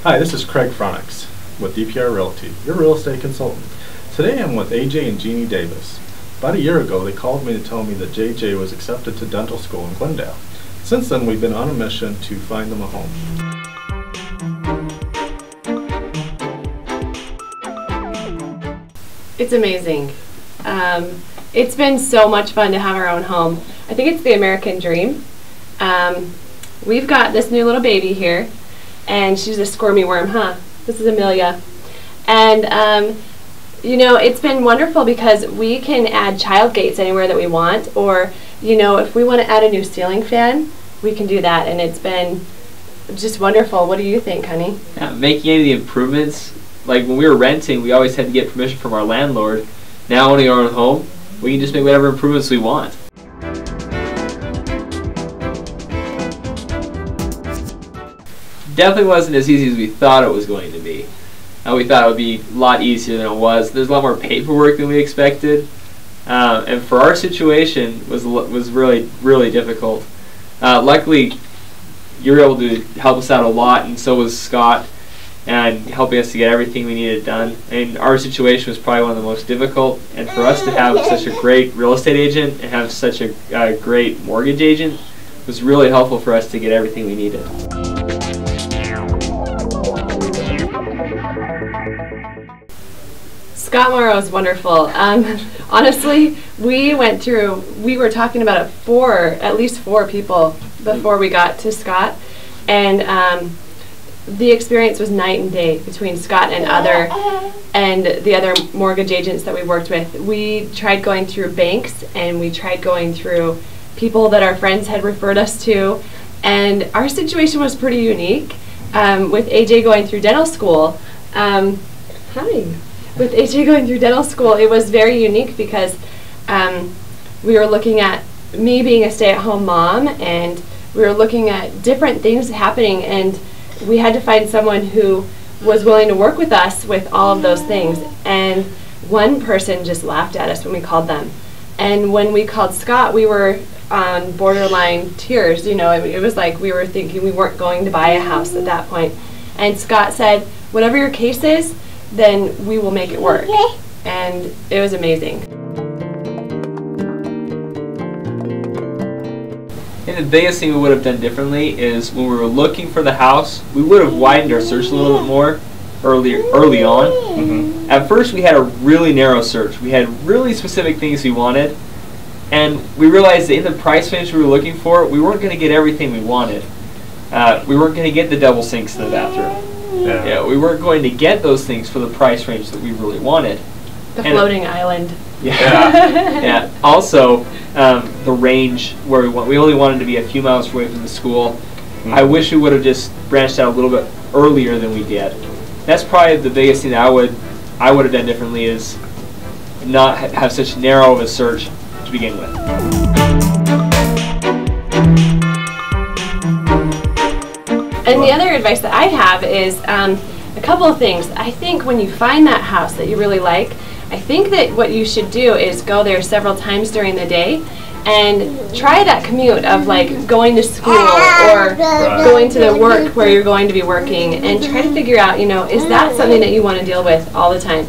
Hi, this is Craig Frooninckx with DPR Realty, your real estate consultant. Today I'm with AJ and Jeannie Davis. About a year ago they called me to tell me that JJ was accepted to dental school in Glendale. Since then we've been on a mission to find them a home. It's amazing. It's been so much fun to have our own home. I think it's the American dream. We've got this new little baby here, and she's a squirmy worm, huh? This is Amelia. And you know, it's been wonderful because we can add child gates anywhere that we want, or you know, if we want to add a new ceiling fan, we can do that, and it's been just wonderful. What do you think, honey? Yeah, making any of the improvements, like when we were renting, we always had to get permission from our landlord. Now owning our own home, we can just make whatever improvements we want. Definitely wasn't as easy as we thought it was going to be. We thought it would be a lot easier than it was. There's a lot more paperwork than we expected, and for our situation was really difficult. Luckily, you were able to help us out a lot, and so was Scott, and helping us to get everything we needed done. And our situation was probably one of the most difficult, and for us to have such a great real estate agent and have such a great mortgage agent was really helpful for us to get everything we needed. Scott Morrow is wonderful. Honestly, we were talking about it at least four people before we got to Scott, and the experience was night and day between Scott and the other mortgage agents that we worked with. We tried going through banks, and we tried going through people that our friends had referred us to, and our situation was pretty unique. With AJ going through dental school, With AJ going through dental school, it was very unique because we were looking at me being a stay-at-home mom, and we were looking at different things happening, and we had to find someone who was willing to work with us with all of those things. And one person just laughed at us when we called them. And when we called Scott, we were on borderline tears. You know, it was like we were thinking we weren't going to buy a house at that point. And Scott said, "Whatever your case is, then we will make it work." And it was amazing. And the biggest thing we would have done differently is when we were looking for the house, we would have widened our search a little bit more early on. Mm-hmm. At first we had a really narrow search. We had really specific things we wanted, and we realized that in the price range we were looking for, we weren't going to get everything we wanted. We weren't going to get the double sinks in the bathroom. Yeah, we weren't going to get those things for the price range that we really wanted. The floating island. Yeah. Yeah. Also, the range where we only wanted to be a few miles away from the school. Mm-hmm. I wish we would have just branched out a little bit earlier than we did. That's probably the biggest thing that I would have done differently, is not have such narrow of a search to begin with. And the other advice that I have is a couple of things. I think when you find that house that you really like, I think that what you should do is go there several times during the day and try that commute of like going to school or going to the work where you're going to be working, and try to figure out, you know, is that something that you want to deal with all the time?